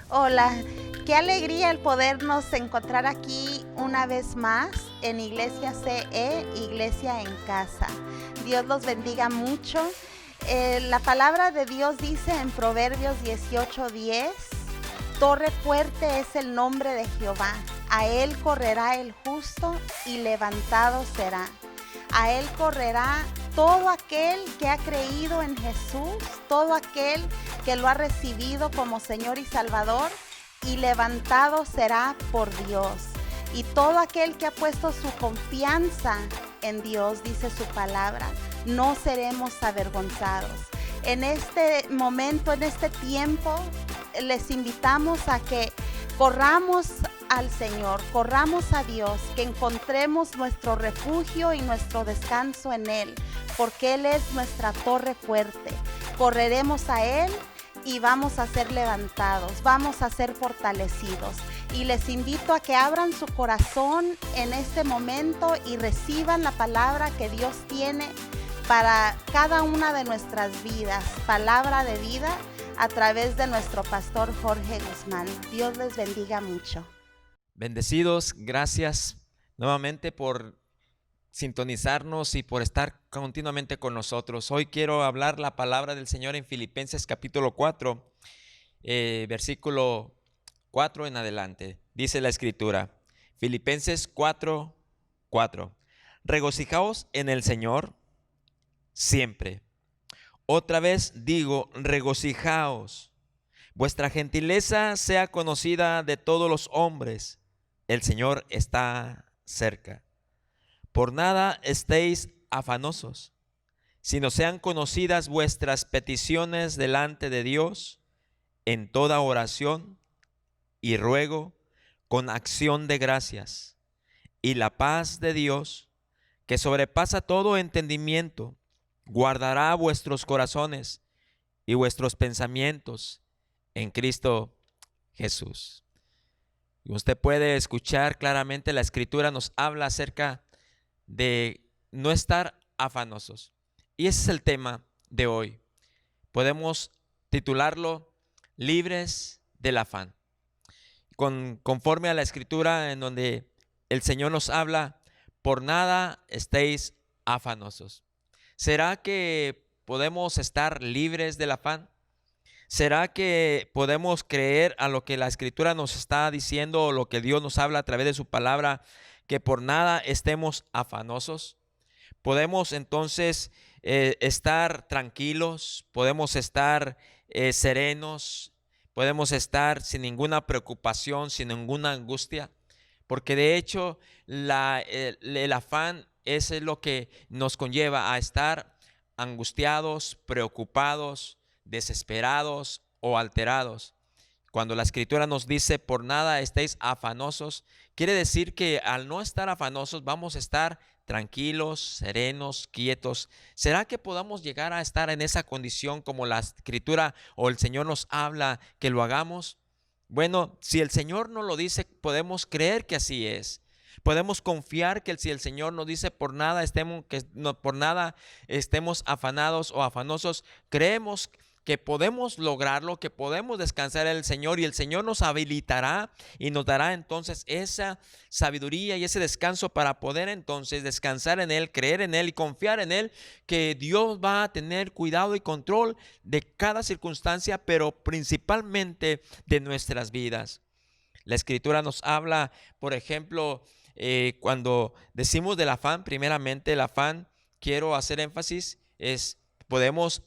Hola, qué alegría el podernos encontrar aquí una vez más en Iglesia CE, Iglesia en Casa. Dios los bendiga mucho. La palabra de Dios dice en Proverbios 18:10, torre fuerte es el nombre de Jehová, a él correrá el justo y levantado será. A él correrá todo aquel que ha creído en Jesús, todo aquel que lo ha recibido como Señor y Salvador, y levantado será por Dios. Y todo aquel que ha puesto su confianza en Dios, dice su palabra, no seremos avergonzados. En este momento, en este tiempo, les invitamos a que corramos al Señor, corramos a Dios, que encontremos nuestro refugio y nuestro descanso en Él, porque Él es nuestra torre fuerte. Correremos a Él y vamos a ser levantados, vamos a ser fortalecidos. Y les invito a que abran su corazón en este momento y reciban la palabra que Dios tiene para cada una de nuestras vidas, palabra de vida a través de nuestro pastor Jorge Guzmán. Dios les bendiga mucho. Bendecidos, gracias nuevamente por sintonizarnos y por estar continuamente con nosotros. Hoy quiero hablar la palabra del Señor en Filipenses capítulo 4, versículo 4 en adelante. Dice la Escritura, Filipenses 4:4. Regocijaos en el Señor siempre. Otra vez digo, regocijaos. Vuestra gentileza sea conocida de todos los hombres. El Señor está cerca. Por nada estéis afanosos, sino sean conocidas vuestras peticiones delante de Dios en toda oración y ruego con acción de gracias. Y la paz de Dios, que sobrepasa todo entendimiento, guardará vuestros corazones y vuestros pensamientos en Cristo Jesús. Y usted puede escuchar claramente, la Escritura nos habla acerca de no estar afanosos. Y ese es el tema de hoy. Podemos titularlo Libres del afán. Conforme a la Escritura, en donde el Señor nos habla, por nada estéis afanosos. ¿Será que podemos estar libres del afán? ¿Será que podemos creer a lo que la Escritura nos está diciendo o lo que Dios nos habla a través de su palabra, que por nada estemos afanosos? ¿Podemos entonces estar tranquilos? ¿Podemos estar serenos? ¿Podemos estar sin ninguna preocupación, sin ninguna angustia? Porque de hecho el afán es lo que nos conlleva a estar angustiados, preocupados, desesperados o alterados. Cuando la Escritura nos dice por nada estéis afanosos, quiere decir que al no estar afanosos vamos a estar tranquilos, serenos, quietos. ¿Será que podamos llegar a estar en esa condición como la Escritura o el Señor nos habla que lo hagamos? Bueno, si el Señor nos lo dice, podemos creer que así es. Podemos confiar que si el Señor nos dice por nada estemos afanados o afanosos, creemos que podemos lograrlo, que podemos descansar en el Señor, y el Señor nos habilitará y nos dará entonces esa sabiduría y ese descanso para poder entonces descansar en Él, creer en Él y confiar en Él, que Dios va a tener cuidado y control de cada circunstancia, pero principalmente de nuestras vidas. La Escritura nos habla, por ejemplo, cuando decimos del afán, primeramente el afán, quiero hacer énfasis, podemos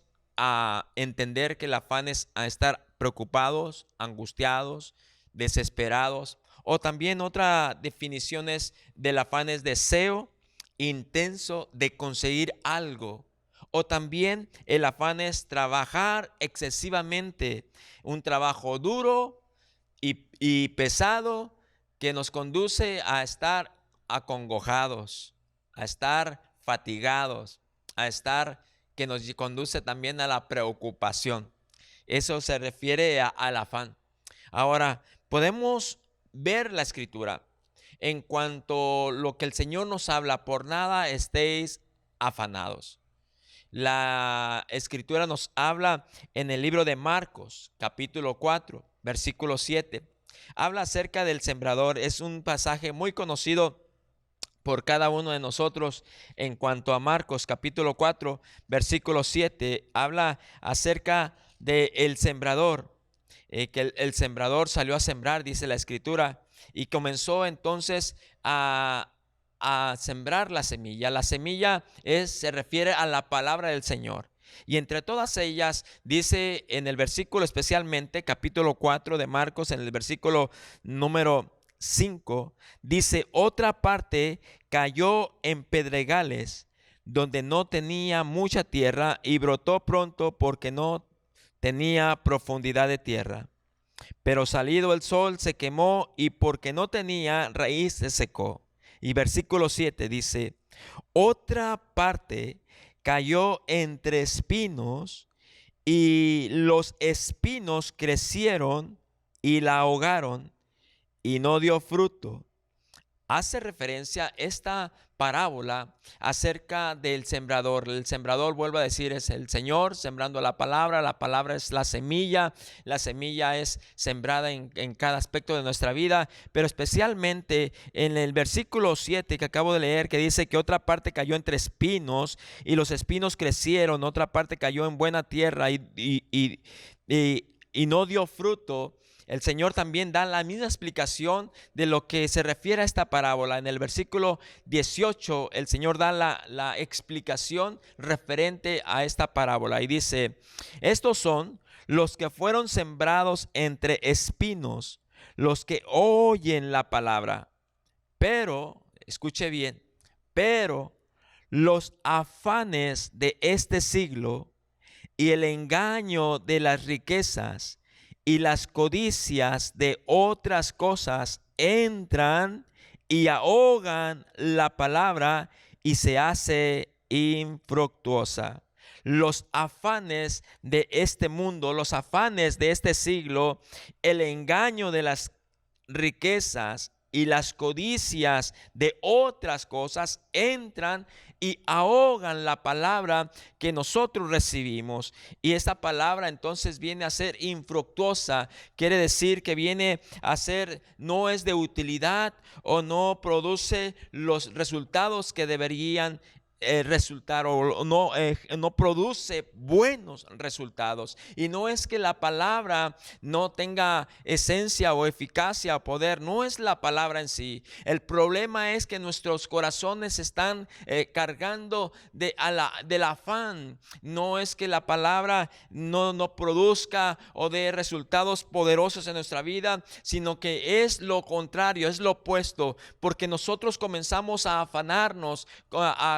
entender que el afán es a estar preocupados, angustiados, desesperados. O también otra definición del afán es deseo intenso de conseguir algo. O también el afán es trabajar excesivamente, un trabajo duro y pesado que nos conduce a estar acongojados, a estar fatigados, que nos conduce también a la preocupación. Eso se refiere al afán. Ahora, podemos ver la Escritura en cuanto a lo que el Señor nos habla, por nada estéis afanados. La Escritura nos habla en el libro de Marcos, capítulo 4, versículo 7. Habla acerca del sembrador. Es un pasaje muy conocido por cada uno de nosotros. En cuanto a Marcos capítulo 4, versículo 7, habla acerca del sembrador, que el sembrador salió a sembrar, dice la escritura, y comenzó entonces a sembrar la semilla. La semilla se refiere a la palabra del Señor. Y entre todas ellas, dice en el versículo especialmente, capítulo 4 de Marcos, en el versículo número 5, dice: otra parte cayó en pedregales, donde no tenía mucha tierra, y brotó pronto porque no tenía profundidad de tierra. Pero salido el sol se quemó, y porque no tenía raíz se secó. Y versículo 7 dice: otra parte cayó entre espinos, y los espinos crecieron y la ahogaron, y no dio fruto. Hace referencia esta parábola acerca del sembrador. El sembrador, vuelvo a decir, es el Señor sembrando la palabra es la semilla es sembrada en cada aspecto de nuestra vida, pero especialmente en el versículo 7 que acabo de leer, que dice que otra parte cayó entre espinos y los espinos crecieron, otra parte cayó en buena tierra y no dio fruto. El Señor también da la misma explicación de lo que se refiere a esta parábola. En el versículo 18, el Señor da la explicación referente a esta parábola y dice: estos son los que fueron sembrados entre espinos, los que oyen la palabra, pero, escuche bien, pero los afanes de este siglo y el engaño de las riquezas y las codicias de otras cosas entran y ahogan la palabra, y se hace infructuosa. Los afanes de este mundo, los afanes de este siglo, el engaño de las riquezas y las codicias de otras cosas entran y ahogan la palabra que nosotros recibimos. Y esta palabra entonces viene a ser infructuosa. Quiere decir que viene a ser, no es de utilidad, o no produce los resultados que deberían resultar, o no produce buenos resultados. Y no es que la palabra no tenga esencia o eficacia o poder, no es la palabra en sí. El problema es que nuestros corazones están cargando del afán. No es que la palabra no produzca o dé resultados poderosos en nuestra vida, sino que es lo contrario, es lo opuesto, porque nosotros comenzamos a afanarnos,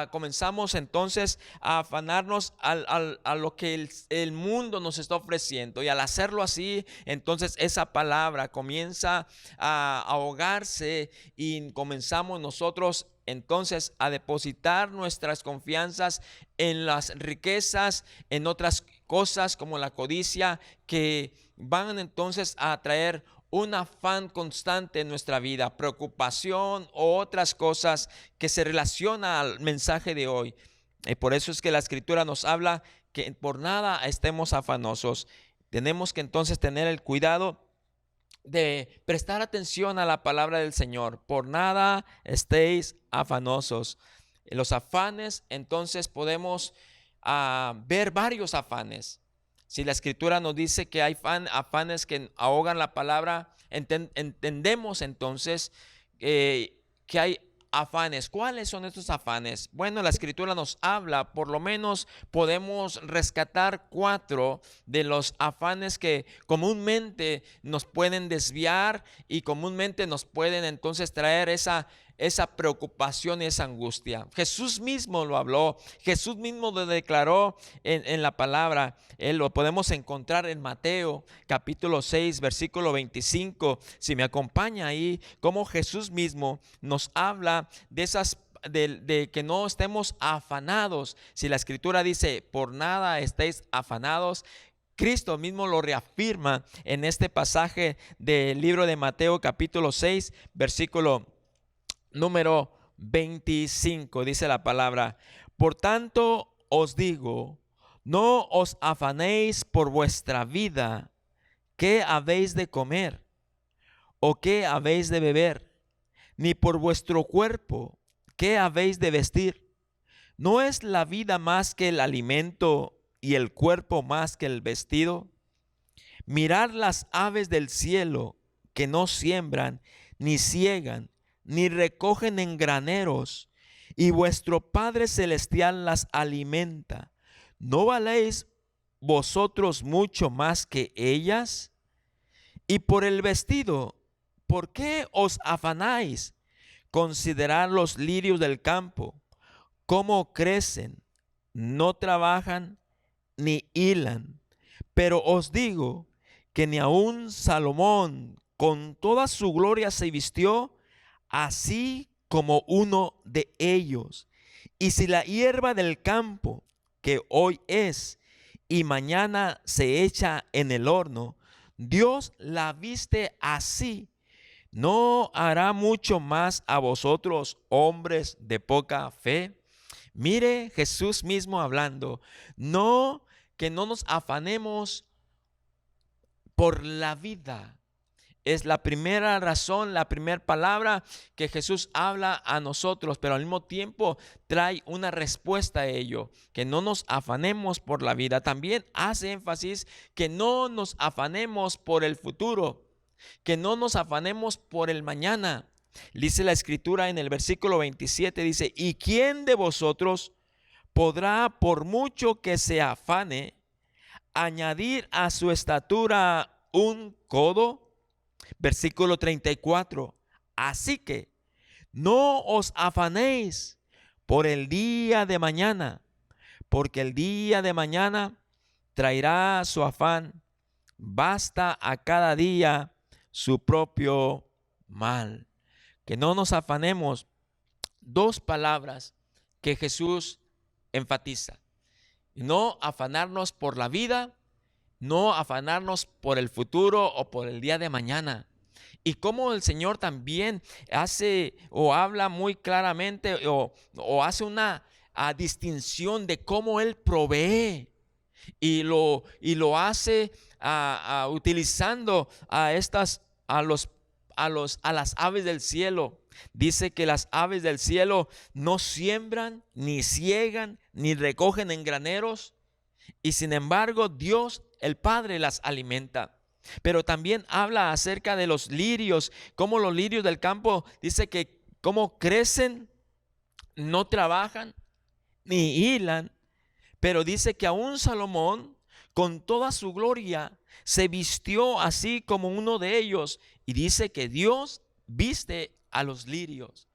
comenzamos entonces a afanarnos a lo que el mundo nos está ofreciendo, y al hacerlo así, entonces esa palabra comienza a ahogarse, y comenzamos nosotros entonces a depositar nuestras confianzas en las riquezas, en otras cosas como la codicia, que van entonces a traer un afán constante en nuestra vida, preocupación o otras cosas que se relacionan al mensaje de hoy. Y por eso es que la escritura nos habla que por nada estemos afanosos. Tenemos que entonces tener el cuidado de prestar atención a la palabra del Señor. Por nada estéis afanosos. Los afanes, entonces podemos ver varios afanes. Si la escritura nos dice que hay afanes que ahogan la palabra, entendemos entonces que hay afanes. ¿Cuáles son estos afanes? Bueno, la escritura nos habla, por lo menos podemos rescatar 4 de los afanes que comúnmente nos pueden desviar y comúnmente nos pueden entonces traer esa preocupación y esa angustia. Jesús mismo lo habló, Jesús mismo lo declaró en la palabra. Lo podemos encontrar en Mateo capítulo 6 versículo 25. Si me acompaña ahí, como Jesús mismo nos habla de que no estemos afanados. Si la escritura dice: por nada estéis afanados, Cristo mismo lo reafirma en este pasaje del libro de Mateo capítulo 6 versículo número 25. Dice la palabra: por tanto os digo, no os afanéis por vuestra vida, ¿qué habéis de comer? ¿O qué habéis de beber? Ni por vuestro cuerpo, ¿qué habéis de vestir? ¿No es la vida más que el alimento y el cuerpo más que el vestido? Mirad las aves del cielo, que no siembran, ni siegan, ni recogen en graneros, y vuestro Padre Celestial las alimenta. ¿No valéis vosotros mucho más que ellas? Y por el vestido, ¿por qué os afanáis? Considerad los lirios del campo, cómo crecen, no trabajan ni hilan. Pero os digo que ni aun Salomón con toda su gloria se vistió así como uno de ellos. Y si la hierba del campo, que hoy es y mañana se echa en el horno, Dios la viste así, ¿no hará mucho más a vosotros, hombres de poca fe? Mire Jesús mismo hablando, no que no nos afanemos por la vida. Es la primera razón, la primera palabra que Jesús habla a nosotros, pero al mismo tiempo trae una respuesta a ello, que no nos afanemos por la vida. También hace énfasis que no nos afanemos por el futuro, que no nos afanemos por el mañana. Dice la Escritura en el versículo 27, dice, ¿y quién de vosotros podrá, por mucho que se afane, añadir a su estatura un codo? Versículo 34. Así que no os afanéis por el día de mañana, porque el día de mañana traerá su afán. Basta a cada día su propio mal. Que no nos afanemos. Dos palabras que Jesús enfatiza. No afanarnos por la vida, no afanarnos por el futuro o por el día de mañana. Y como el Señor también hace o habla muy claramente o hace una distinción de cómo Él provee y lo hace utilizando a las aves del cielo. Dice que las aves del cielo no siembran, ni siegan, ni recogen en graneros, y sin embargo Dios el Padre las alimenta. Pero también habla acerca de los lirios, como los lirios del campo, dice que cómo crecen, no trabajan, ni hilan, pero dice que aún Salomón, con toda su gloria, se vistió así como uno de ellos, y dice que Dios viste a los lirios.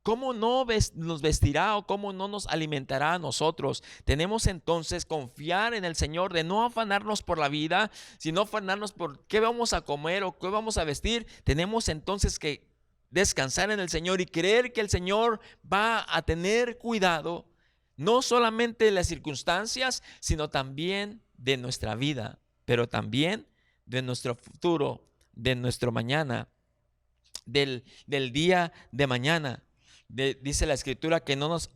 ¿Cómo no nos vestirá o cómo no nos alimentará a nosotros? Tenemos entonces confiar en el Señor, de no afanarnos por la vida, sino afanarnos por qué vamos a comer o qué vamos a vestir. Tenemos entonces que descansar en el Señor y creer que el Señor va a tener cuidado, no solamente de las circunstancias, sino también de nuestra vida, pero también de nuestro futuro, de nuestro mañana, del día de mañana. Dice la Escritura que no nos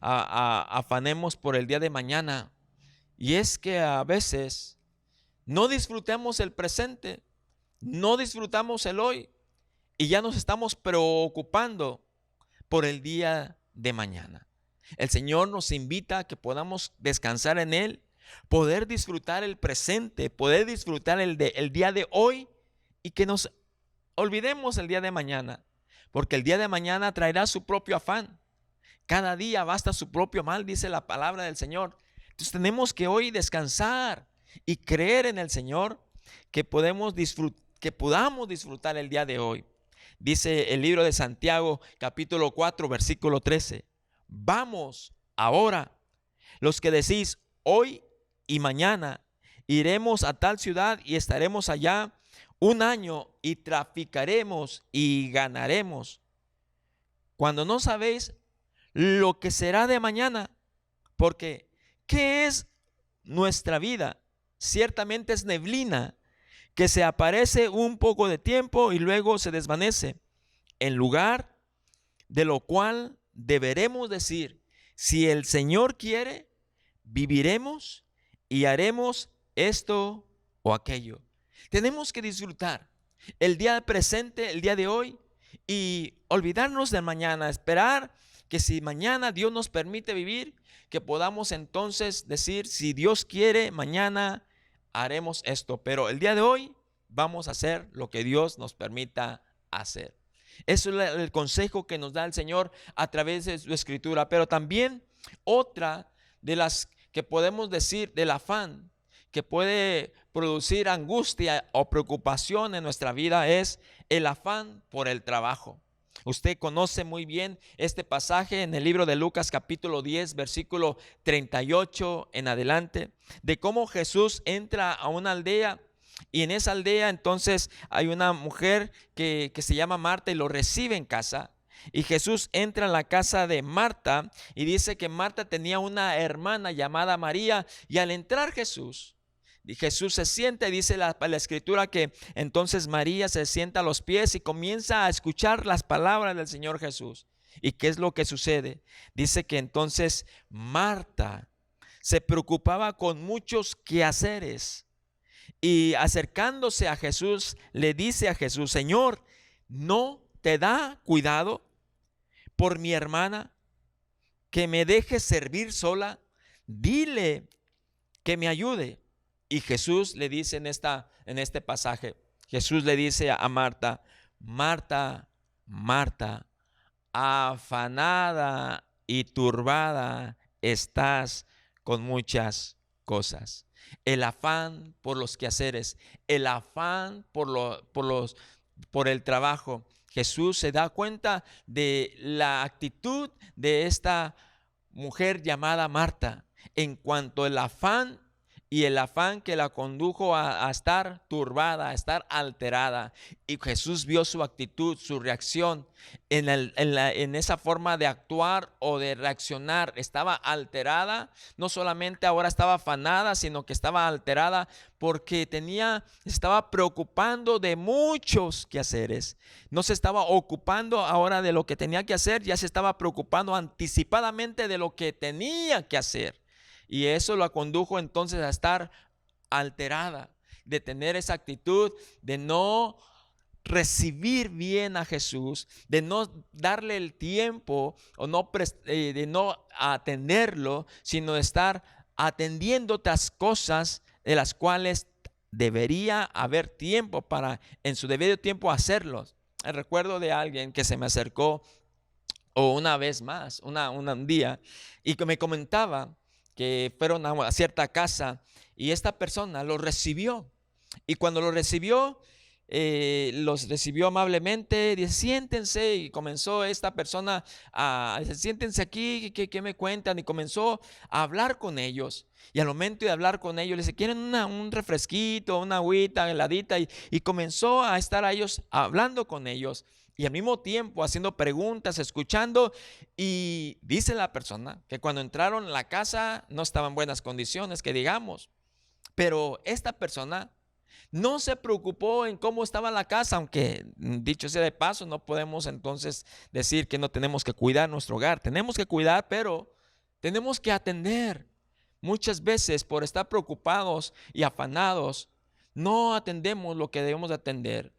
afanemos por el día de mañana. Y es que a veces no disfrutamos el presente, no disfrutamos el hoy, y ya nos estamos preocupando por el día de mañana. El Señor nos invita a que podamos descansar en Él, poder disfrutar el presente, poder disfrutar el día de hoy, y que nos olvidemos el día de mañana. Porque el día de mañana traerá su propio afán. Cada día basta su propio mal, dice la palabra del Señor. Entonces tenemos que hoy descansar y creer en el Señor, que podamos disfrutar el día de hoy. Dice el libro de Santiago, capítulo 4, versículo 13. Vamos ahora, los que decís hoy y mañana, iremos a tal ciudad y estaremos allá un año y traficaremos y ganaremos, cuando no sabéis lo que será de mañana. Porque ¿qué es nuestra vida? Ciertamente es neblina que se aparece un poco de tiempo y luego se desvanece. En lugar de lo cual deberemos decir, si el Señor quiere, viviremos y haremos esto o aquello. Tenemos que disfrutar el día presente, el día de hoy, y olvidarnos del mañana, esperar que si mañana Dios nos permite vivir, que podamos entonces decir, si Dios quiere, mañana haremos esto, pero el día de hoy vamos a hacer lo que Dios nos permita hacer. Eso es el consejo que nos da el Señor a través de su escritura. Pero también otra de las que podemos decir del afán que puede producir angustia o preocupación en nuestra vida es el afán por el trabajo. Usted conoce muy bien este pasaje en el libro de Lucas capítulo 10 versículo 38 en adelante, de cómo Jesús entra a una aldea. Y en esa aldea entonces hay una mujer que se llama Marta y lo recibe en casa. Y Jesús entra en la casa de Marta y dice que Marta tenía una hermana llamada María. Y al entrar Jesús se sienta y dice la escritura que entonces María se sienta a los pies y comienza a escuchar las palabras del Señor Jesús. ¿Y qué es lo que sucede? Dice que entonces Marta se preocupaba con muchos quehaceres. Y acercándose a Jesús, le dice a Jesús: Señor, ¿no te da cuidado por mi hermana, que me deje servir sola? Dile que me ayude. Y Jesús le dice en este pasaje, Jesús le dice a Marta: Marta, Marta, afanada y turbada estás con muchas cosas. El afán por los quehaceres, el afán por el trabajo. Jesús se da cuenta de la actitud de esta mujer llamada Marta en cuanto al afán, y el afán que la condujo a estar turbada, a estar alterada. Y Jesús vio su actitud, su reacción en esa forma de actuar o de reaccionar. Estaba alterada, no solamente ahora estaba afanada, sino que estaba alterada porque estaba preocupando de muchos quehaceres. No se estaba ocupando ahora de lo que tenía que hacer, ya se estaba preocupando anticipadamente de lo que tenía que hacer. Y eso la condujo entonces a estar alterada, de tener esa actitud de no recibir bien a Jesús, de no darle el tiempo o de no atenderlo, sino de estar atendiendo otras cosas de las cuales debería haber tiempo para en su debido tiempo hacerlos. Recuerdo de alguien que se me acercó una vez más, un día, y que me comentaba que fueron a cierta casa y esta persona los recibió. Y cuando los recibió amablemente. Dice: siéntense. Y comenzó esta persona dice: siéntense aquí, ¿qué me cuentan? Y comenzó a hablar con ellos. Y al momento de hablar con ellos, le dice: ¿quieren un refresquito, una agüita, heladita? Y comenzó a estar a ellos hablando con ellos. Y al mismo tiempo haciendo preguntas, escuchando. Y dice la persona que cuando entraron a la casa no estaba en buenas condiciones, que digamos. Pero esta persona no se preocupó en cómo estaba la casa, aunque dicho sea de paso, no podemos entonces decir que no tenemos que cuidar nuestro hogar. Tenemos que cuidar, pero tenemos que atender. Muchas veces por estar preocupados y afanados, no atendemos lo que debemos atender.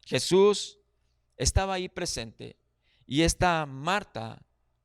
Jesús estaba ahí presente y esta Marta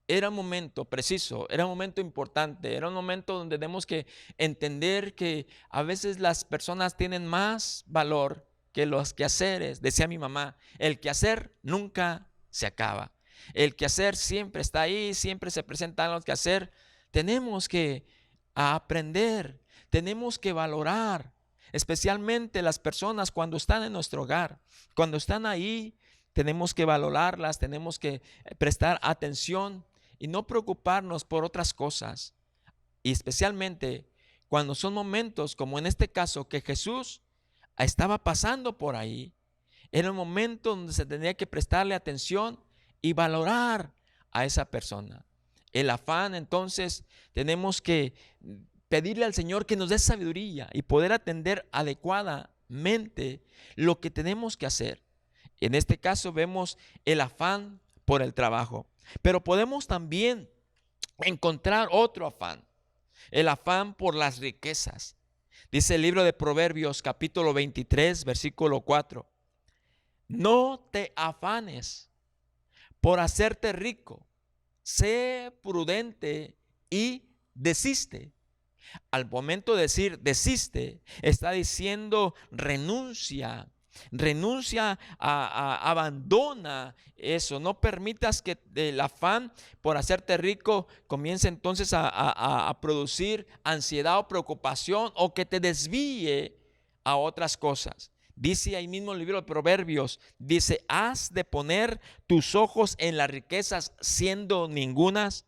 era un momento preciso, era un momento importante, era un momento donde tenemos que entender que a veces las personas tienen más valor que los quehaceres. Decía mi mamá: el quehacer nunca se acaba, el quehacer siempre está ahí, siempre se presentan los quehacer. Tenemos que aprender, tenemos que valorar, especialmente las personas cuando están en nuestro hogar, cuando están ahí. Tenemos que valorarlas, tenemos que prestar atención y no preocuparnos por otras cosas. Y especialmente cuando son momentos como en este caso que Jesús estaba pasando por ahí. Era un momento donde se tenía que prestarle atención y valorar a esa persona. El afán, entonces, tenemos que pedirle al Señor que nos dé sabiduría y poder atender adecuadamente lo que tenemos que hacer. En este caso vemos el afán por el trabajo, pero podemos también encontrar otro afán, el afán por las riquezas. Dice el libro de Proverbios capítulo 23, versículo 4. No te afanes por hacerte rico, sé prudente y desiste. Al momento de decir desiste, está diciendo renuncia. Renuncia, abandona eso. No permitas que el afán por hacerte rico comience entonces a producir ansiedad o preocupación, o que te desvíe a otras cosas. Dice ahí mismo el libro de Proverbios, dice: has de poner tus ojos en las riquezas siendo ningunas,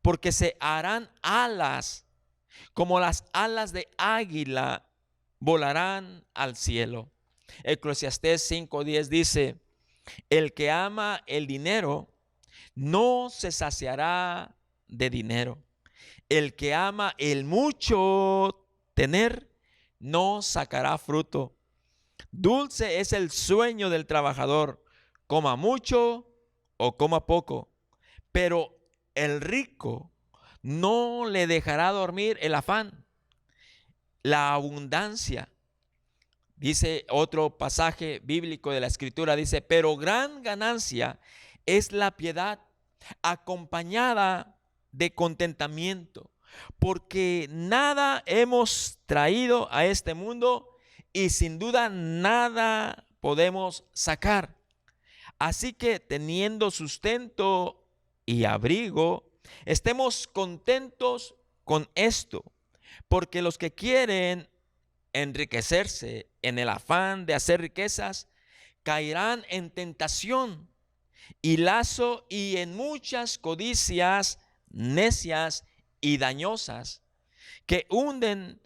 porque se harán alas, como las alas de águila, volarán al cielo. Eclesiastés 5:10 dice: el que ama el dinero no se saciará de dinero. El que ama el mucho tener no sacará fruto. Dulce es el sueño del trabajador, coma mucho o coma poco, pero el rico no le dejará dormir el afán. La abundancia, dice otro pasaje bíblico de la Escritura, dice: pero gran ganancia es la piedad acompañada de contentamiento, porque nada hemos traído a este mundo y sin duda nada podemos sacar. Así que teniendo sustento y abrigo, estemos contentos con esto, porque los que quieren enriquecerse en el afán de hacer riquezas caerán en tentación y lazo y en muchas codicias necias y dañosas, que hunden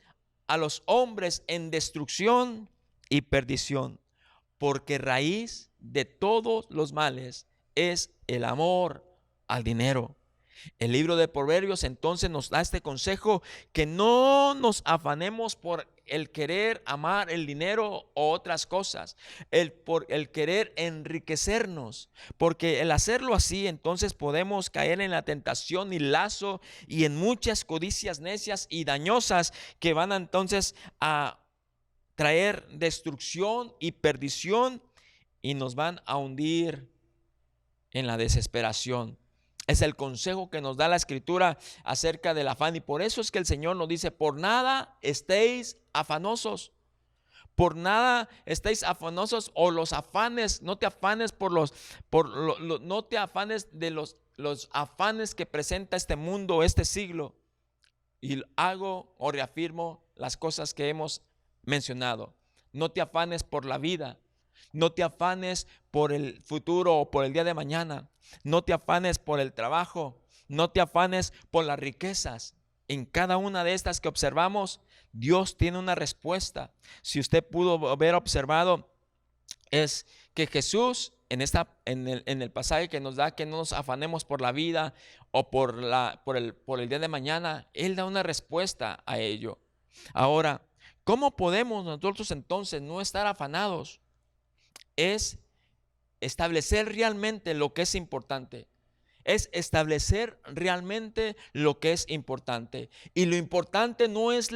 a los hombres en destrucción y perdición, porque raíz de todos los males es el amor al dinero. El libro de Proverbios entonces nos da este consejo: que no nos afanemos por el querer amar el dinero o otras cosas, por el querer enriquecernos, porque el hacerlo así entonces podemos caer en la tentación y lazo y en muchas codicias necias y dañosas, que van entonces a traer destrucción y perdición y nos van a hundir en la desesperación. Es el consejo que nos da la Escritura acerca del afán, y por eso es que el Señor nos dice: por nada estéis afanosos. Por nada estéis afanosos, o los afanes, no te afanes no te afanes de los afanes que presenta este mundo, este siglo. Y hago o reafirmo las cosas que hemos mencionado. No te afanes por la vida. No te afanes por el futuro o por el día de mañana. No te afanes por el trabajo. No te afanes por las riquezas. En cada una de estas que observamos, Dios tiene una respuesta. Si usted pudo haber observado, es que Jesús en el pasaje que nos da que no nos afanemos por la vida o por el día de mañana, Él da una respuesta a ello. Ahora, ¿cómo podemos nosotros entonces no estar afanados? Es establecer realmente lo que es importante. Es establecer realmente lo que es importante. Y lo importante no es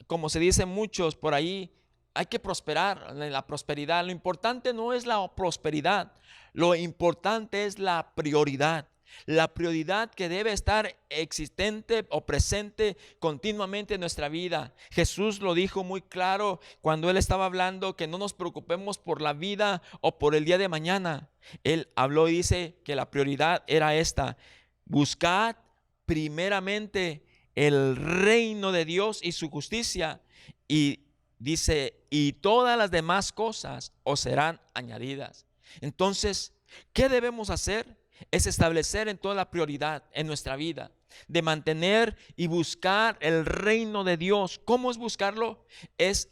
como se dice muchos por ahí, hay que prosperar, la prosperidad. Lo importante no es la prosperidad. Lo importante es la prioridad. La prioridad que debe estar existente o presente continuamente en nuestra vida. Jesús lo dijo muy claro cuando Él estaba hablando que no nos preocupemos por la vida o por el día de mañana. Él habló y dice que la prioridad era esta: buscad primeramente el reino de Dios y su justicia, y dice, y todas las demás cosas os serán añadidas. Entonces, ¿qué debemos hacer? Es establecer en toda la prioridad en nuestra vida, de mantener y buscar el reino de Dios. ¿Cómo es buscarlo? Es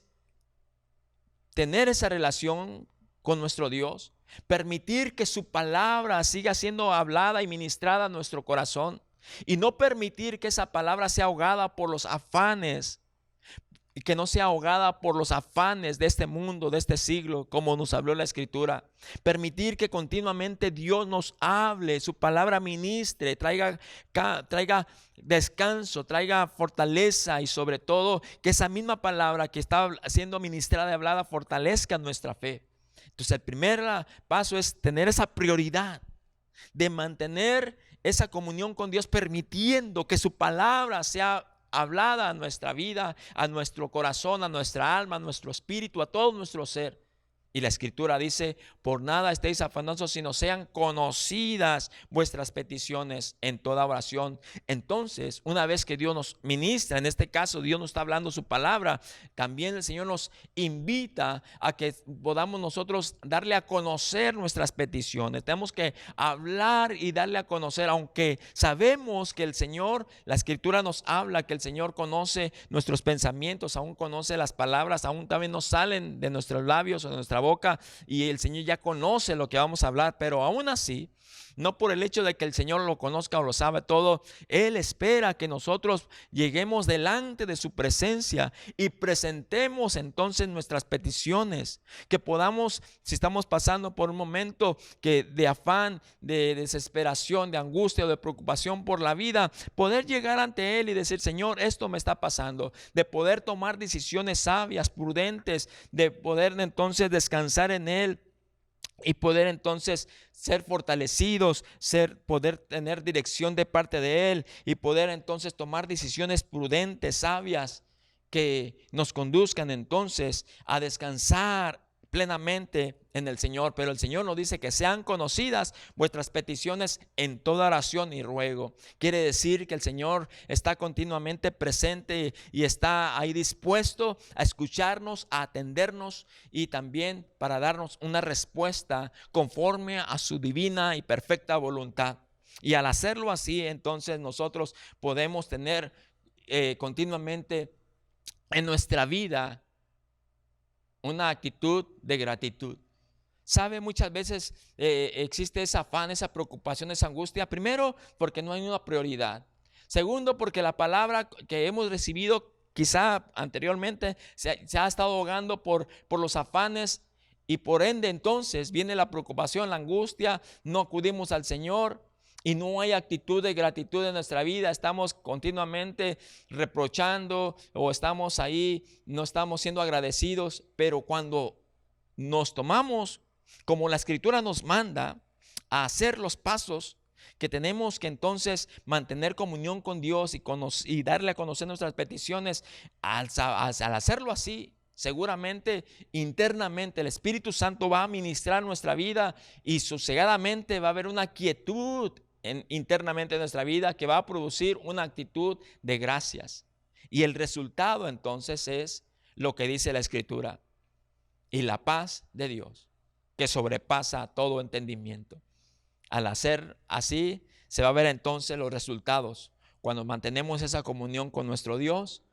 tener esa relación con nuestro Dios, permitir que su palabra siga siendo hablada y ministrada a nuestro corazón, y no permitir que esa palabra sea ahogada por los afanes y que no sea ahogada por los afanes de este mundo, de este siglo, como nos habló la Escritura. Permitir que continuamente Dios nos hable, su palabra ministre, traiga descanso, traiga fortaleza, y sobre todo que esa misma palabra que está siendo ministrada y hablada fortalezca nuestra fe. Entonces el primer paso es tener esa prioridad de mantener esa comunión con Dios, permitiendo que su palabra sea hablada a nuestra vida, a nuestro corazón, a nuestra alma, a nuestro espíritu, a todo nuestro ser. Y la Escritura dice: por nada estéis afanosos, sino sean conocidas vuestras peticiones en toda oración. Entonces, una vez que Dios nos ministra, en este caso Dios nos está hablando su palabra, también el Señor nos invita a que podamos nosotros darle a conocer nuestras peticiones. Tenemos que hablar y darle a conocer, aunque sabemos que el Señor, la Escritura nos habla que el Señor conoce nuestros pensamientos, aún conoce las palabras, aún también nos salen de nuestros labios o de nuestra boca, y el Señor ya conoce lo que vamos a hablar, pero aún así, no por el hecho de que el Señor lo conozca o lo sabe todo, Él espera que nosotros lleguemos delante de su presencia y presentemos entonces nuestras peticiones, que podamos, si estamos pasando por un momento de afán, de desesperación, de angustia o de preocupación por la vida, poder llegar ante Él y decir: Señor, esto me está pasando, de poder tomar decisiones sabias, prudentes, de poder entonces descansar en Él y poder entonces ser fortalecidos, poder tener dirección de parte de Él, y poder entonces tomar decisiones prudentes, sabias, que nos conduzcan entonces a descansar plenamente en el Señor. Pero el Señor nos dice que sean conocidas vuestras peticiones en toda oración y ruego. Quiere decir que el Señor está continuamente presente y está ahí dispuesto a escucharnos, a atendernos, y también para darnos una respuesta conforme a su divina y perfecta voluntad. Y al hacerlo así, entonces nosotros podemos tener continuamente en nuestra vida una actitud de gratitud. Sabe, muchas veces existe ese afán, esa preocupación, esa angustia. Primero, porque no hay una prioridad. Segundo, porque la palabra que hemos recibido quizá anteriormente se ha estado ahogando por los afanes, y por ende entonces viene la preocupación, la angustia, no acudimos al Señor y no hay actitud de gratitud en nuestra vida. Estamos continuamente reprochando, o estamos ahí, no estamos siendo agradecidos. Pero cuando nos tomamos, como la Escritura nos manda, a hacer los pasos que tenemos que entonces mantener comunión con Dios y darle a conocer nuestras peticiones, al hacerlo así, seguramente internamente el Espíritu Santo va a ministrar nuestra vida, y sosegadamente va a haber una quietud internamente en nuestra vida que va a producir una actitud de gracias. Y el resultado entonces es lo que dice la Escritura: y la paz de Dios, que sobrepasa todo entendimiento. Al hacer así, se va a ver entonces los resultados. Cuando mantenemos esa comunión con nuestro Dios,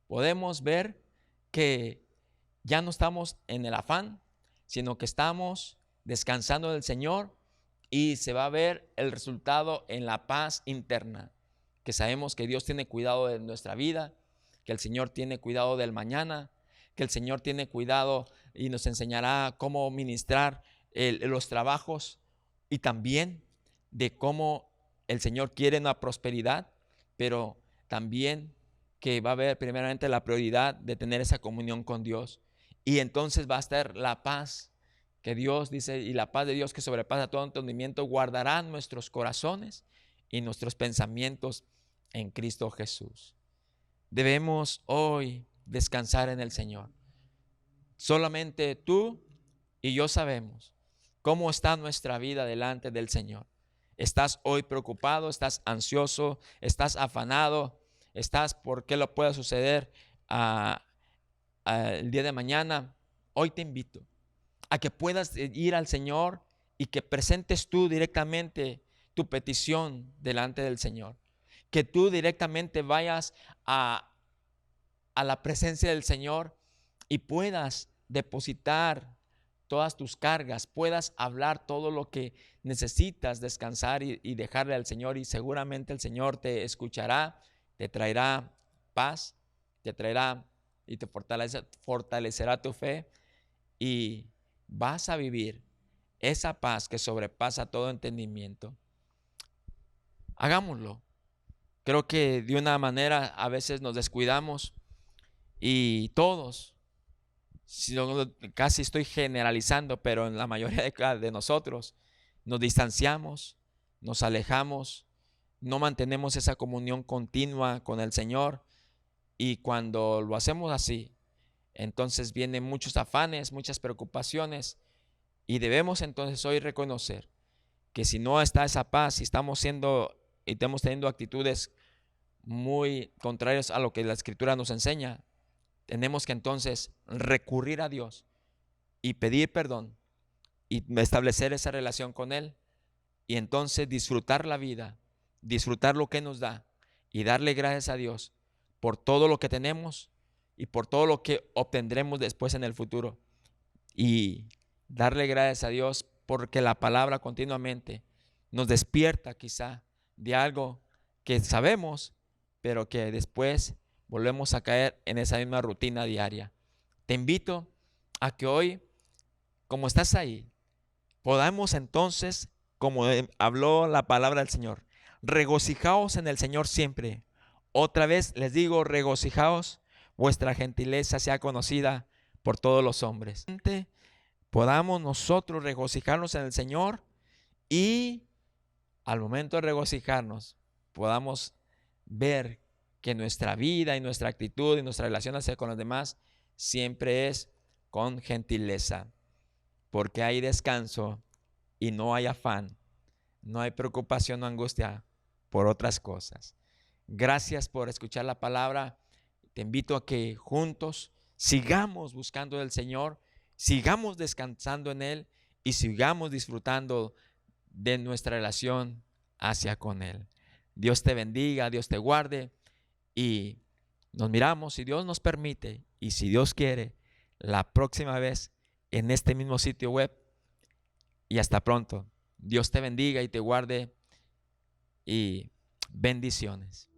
podemos ver que ya no estamos en el afán, sino que estamos descansando del Señor, y se va a ver el resultado en la paz interna, que sabemos que Dios tiene cuidado de nuestra vida, que el Señor tiene cuidado del mañana, que el Señor tiene cuidado y nos enseñará cómo ministrar los trabajos, y también de cómo el Señor quiere una prosperidad, pero también que va a haber primeramente la prioridad de tener esa comunión con Dios. Y entonces va a estar la paz que Dios dice: y la paz de Dios, que sobrepasa todo entendimiento, guardará nuestros corazones y nuestros pensamientos en Cristo Jesús. Debemos hoy descansar en el Señor. Solamente tú y yo sabemos cómo está nuestra vida delante del Señor. ¿Estás hoy preocupado? ¿Estás ansioso? ¿Estás afanado? ¿Estás por qué lo pueda suceder el día de mañana? Hoy te invito a que puedas ir al Señor y que presentes tú directamente tu petición delante del Señor. Que tú directamente vayas a la presencia del Señor y puedas depositar todas tus cargas, puedas hablar todo lo que necesitas descansar y dejarle al Señor, y seguramente el Señor te escuchará, te traerá paz, te traerá y te fortalecerá tu fe y vas a vivir esa paz que sobrepasa todo entendimiento. Hagámoslo. Creo que de una manera a veces nos descuidamos y todos, casi estoy generalizando, pero en la mayoría de nosotros nos distanciamos, nos alejamos, no mantenemos esa comunión continua con el Señor, y cuando lo hacemos así, entonces vienen muchos afanes, muchas preocupaciones, y debemos entonces hoy reconocer que si no está esa paz, si estamos teniendo actitudes muy contrarias a lo que la Escritura nos enseña, tenemos que entonces recurrir a Dios y pedir perdón y establecer esa relación con Él, y entonces disfrutar la vida, disfrutar lo que nos da y darle gracias a Dios por todo lo que tenemos y por todo lo que obtendremos después en el futuro, y darle gracias a Dios porque la palabra continuamente nos despierta quizá de algo que sabemos, pero que después volvemos a caer en esa misma rutina diaria. Te invito a que hoy, como estás ahí, podamos entonces, como habló la palabra del Señor, regocijaos en el Señor siempre. Otra vez les digo, regocijaos, vuestra gentileza sea conocida por todos los hombres. Podamos nosotros regocijarnos en el Señor, y al momento de regocijarnos podamos ver que nuestra vida y nuestra actitud y nuestra relación hacia con los demás siempre es con gentileza, porque hay descanso y no hay afán, no hay preocupación o angustia por otras cosas. Gracias por escuchar la palabra. Te invito a que juntos sigamos buscando del Señor, sigamos descansando en Él y sigamos disfrutando de nuestra relación hacia con Él. Dios te bendiga, Dios te guarde, y nos miramos, si Dios nos permite y si Dios quiere, la próxima vez en este mismo sitio web. Y hasta pronto. Dios te bendiga y te guarde, y bendiciones.